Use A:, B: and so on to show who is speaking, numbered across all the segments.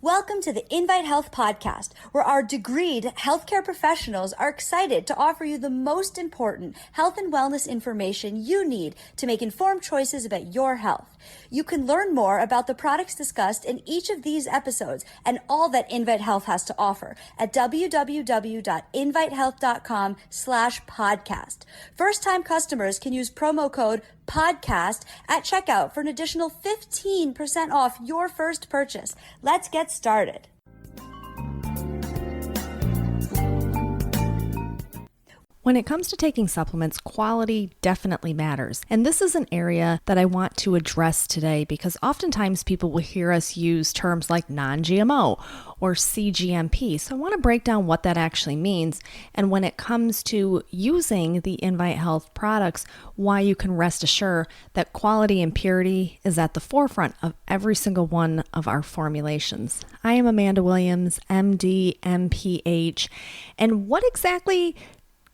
A: Welcome to the Invite Health podcast, where our degreed healthcare professionals are excited to offer you the most important health and wellness information you need to make informed choices about your health. You can learn more about the products discussed in each of these episodes and all that Invite Health has to offer at www.invitehealth.com/podcast. First-time customers can use promo code podcast at checkout for an additional 15% off your first purchase. Let's get started.
B: When it comes to taking supplements, quality definitely matters. And this is an area that I want to address today because oftentimes people will hear us use terms like non-GMO or cGMP. So I want to break down what that actually means. And when it comes to using the Invite Health products, why you can rest assured that quality and purity is at the forefront of every single one of our formulations. I am Amanda Williams, MD, MPH. And what exactly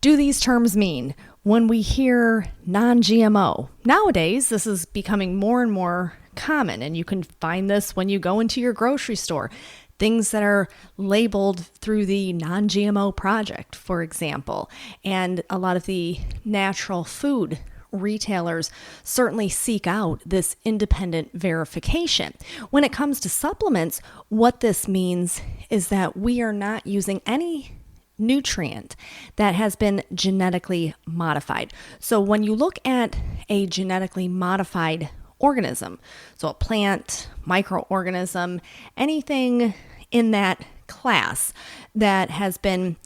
B: do these terms mean when we hear non-GMO? Nowadays, this is becoming more and more common, and you can find this when you go into your grocery store. Things that are labeled through the Non-GMO Project, for example, and a lot of the natural food retailers certainly seek out this independent verification. When it comes to supplements, what this means is that we are not using any nutrient that has been genetically modified. So when you look at a genetically modified organism, so a plant, microorganism, anything in that class that has been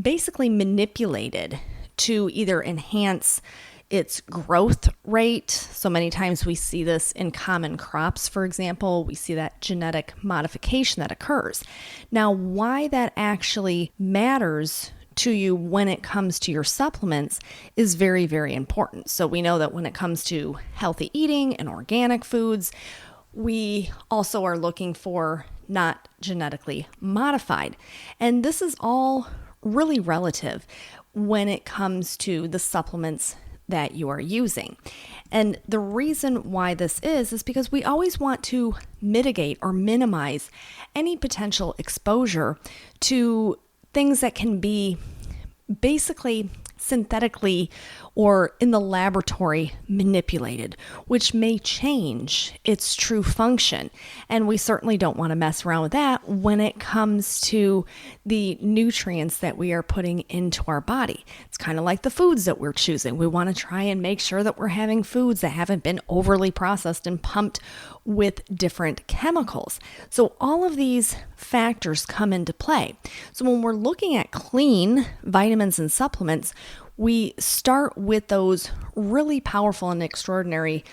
B: basically manipulated to either enhance its growth rate. So many times we see this in common crops, for example, we see that genetic modification that occurs. Now, why that actually matters to you when it comes to your supplements is very, very important. So we know that when it comes to healthy eating and organic foods, we also are looking for not genetically modified. And this is all really relative when it comes to the supplements that you are using. And the reason why this is because we always want to mitigate or minimize any potential exposure to things that can be basically synthetically or in the laboratory manipulated, which may change its true function. And we certainly don't want to mess around with that when it comes to the nutrients that we are putting into our body. It's kind of like the foods that we're choosing. We want to try and make sure that we're having foods that haven't been overly processed and pumped with different chemicals. So all of these factors come into play. So when we're looking at clean vitamins and supplements, we start with those really powerful and extraordinary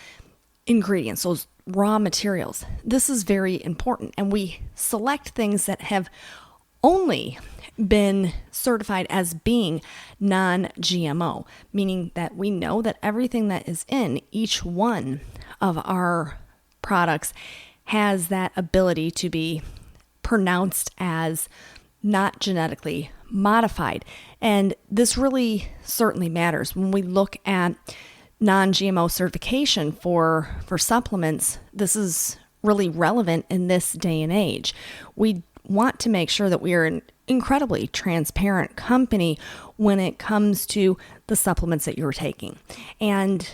B: ingredients, those raw materials. This is very important. And we select things that have only been certified as being non-GMO, meaning that we know that everything that is in each one of our products has that ability to be pronounced as not genetically modified. And this really certainly matters when we look at non-GMO certification for supplements. This is really relevant in this day and age. We want to make sure that we are an incredibly transparent company when it comes to the supplements that you're taking, and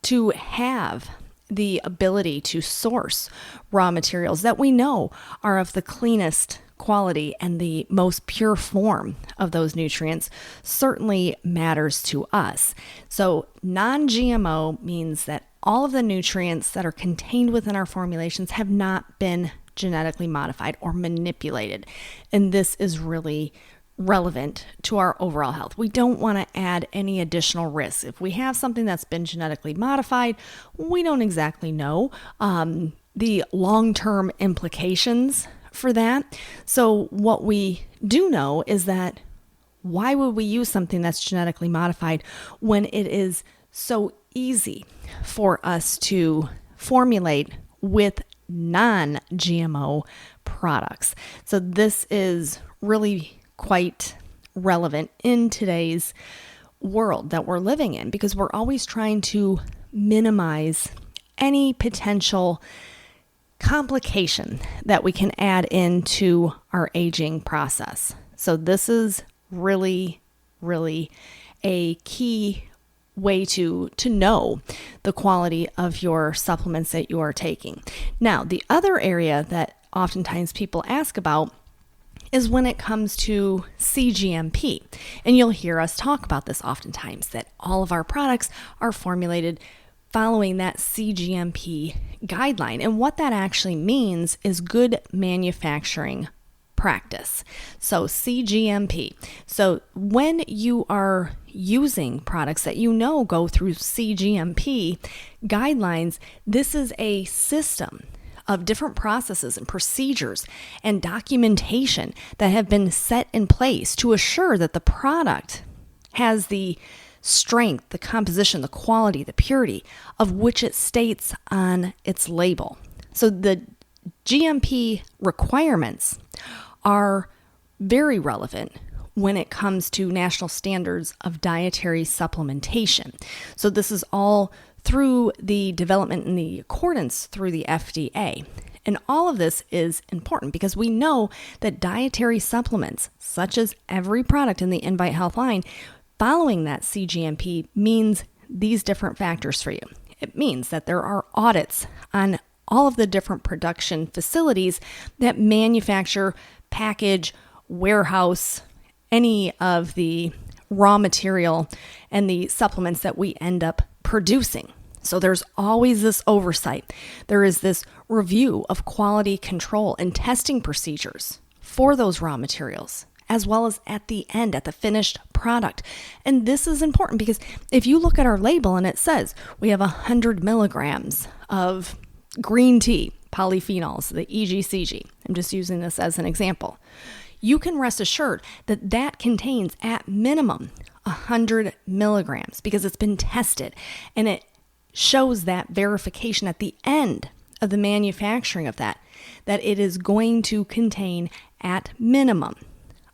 B: to have the ability to source raw materials that we know are of the cleanest quality and the most pure form of those nutrients certainly matters to us. So non-GMO means that all of the nutrients that are contained within our formulations have not been genetically modified or manipulated. And this is really relevant to our overall health. We don't want to add any additional risks. If we have something that's been genetically modified, we don't exactly know the long-term implications for that. So what we do know is that why would we use something that's genetically modified when it is so easy for us to formulate with non-GMO products? So this is really quite relevant in today's world that we're living in, because we're always trying to minimize any potential complication that we can add into our aging process. So this is really, really a key way to know the quality of your supplements that you are taking. Now, the other area that oftentimes people ask about is when it comes to cGMP. And you'll hear us talk about this oftentimes, that all of our products are formulated following that cGMP guideline. And what that actually means is good manufacturing practice. So cGMP. So when you are using products that you know go through cGMP guidelines, this is a system of different processes and procedures and documentation that have been set in place to assure that the product has the strength, the composition, the quality, the purity of which it states on its label. So the GMP requirements are very relevant when it comes to national standards of dietary supplementation. So this is all through the development and the accordance through the FDA. And all of this is important because we know that dietary supplements, such as every product in the Invite Health line, following that cGMP means these different factors for you. It means that there are audits on all of the different production facilities that manufacture, package, warehouse, any of the raw material and the supplements that we end up producing. So there's always this oversight. There is this review of quality control and testing procedures for those raw materials, as well as at the end, at the finished product. And this is important because if you look at our label and it says we have 100 milligrams of green tea, polyphenols, the EGCG. I'm just using this as an example. You can rest assured that that contains at minimum 100 milligrams because it's been tested and it shows that verification at the end of the manufacturing of that it is going to contain at minimum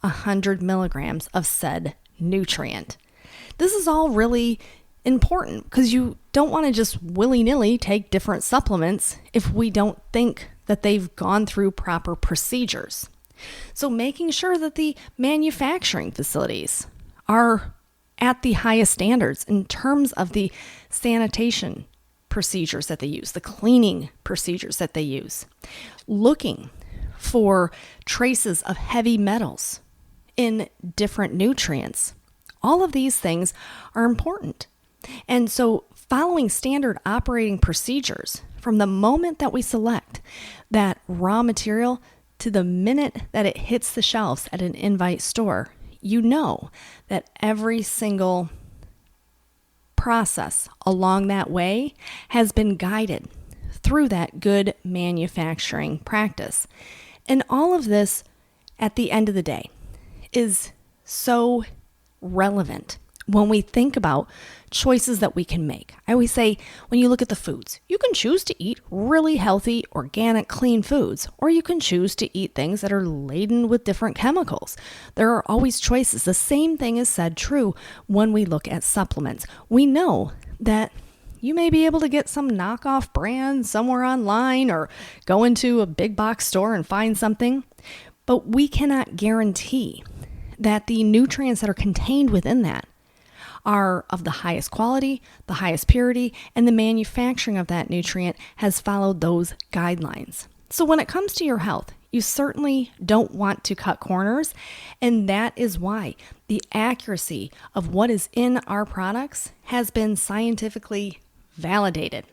B: 100 milligrams of said nutrient. This is all really important because you don't want to just willy-nilly take different supplements if we don't think that they've gone through proper procedures. So making sure that the manufacturing facilities are at the highest standards in terms of the sanitation procedures that they use, the cleaning procedures that they use, looking for traces of heavy metals in different nutrients. All of these things are important. And so following standard operating procedures from the moment that we select that raw material to the minute that it hits the shelves at an Invite store, you know that every single process along that way has been guided through that good manufacturing practice. And all of this, at the end of the day, is so relevant when we think about choices that we can make. I always say, when you look at the foods, you can choose to eat really healthy, organic, clean foods, or you can choose to eat things that are laden with different chemicals. There are always choices. The same thing is said true when we look at supplements. We know that you may be able to get some knockoff brand somewhere online or go into a big box store and find something, but we cannot guarantee that the nutrients that are contained within that are of the highest quality, the highest purity, and the manufacturing of that nutrient has followed those guidelines. So when it comes to your health, you certainly don't want to cut corners, and that is why the accuracy of what is in our products has been scientifically validated.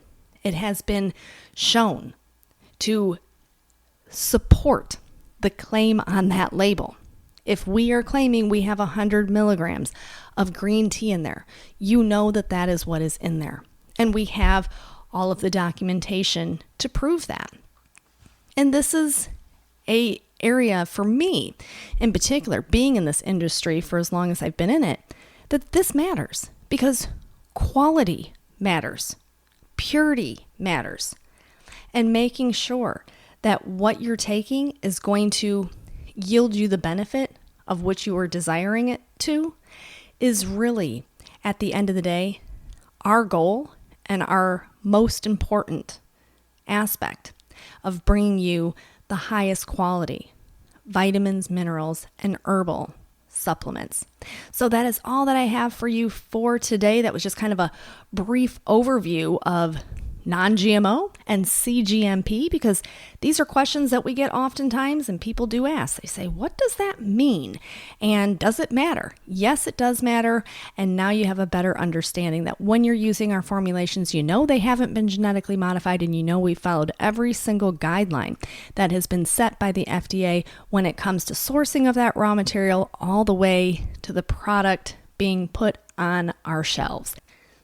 B: It has been shown to support the claim on that label. If we are claiming we have 100 milligrams of green tea in there, you know that that is what is in there. And we have all of the documentation to prove that. And this is an area for me, in particular, being in this industry for as long as I've been in it, that this matters because quality matters, purity matters, and making sure that what you're taking is going to yield you the benefit of which you are desiring it to is really, at the end of the day, our goal and our most important aspect. of bringing you the highest quality vitamins, minerals, and herbal supplements. So that is all that I have for you for today. That was just kind of a brief overview of non-GMO and cGMP, because these are questions that we get oftentimes and people do ask. They say, what does that mean? And does it matter? Yes, it does matter. And now you have a better understanding that when you're using our formulations, you know they haven't been genetically modified, and you know we followed every single guideline that has been set by the FDA when it comes to sourcing of that raw material all the way to the product being put on our shelves.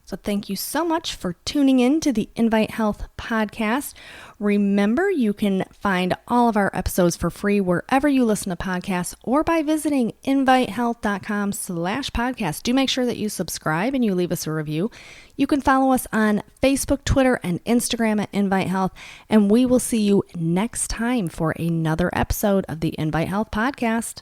B: So thank you so much for tuning in to the Invite Health podcast. Remember, you can find all of our episodes for free wherever you listen to podcasts or by visiting invitehealth.com/podcast. Do make sure that you subscribe and you leave us a review. You can follow us on Facebook, Twitter, and Instagram at Invite Health, and we will see you next time for another episode of the Invite Health podcast.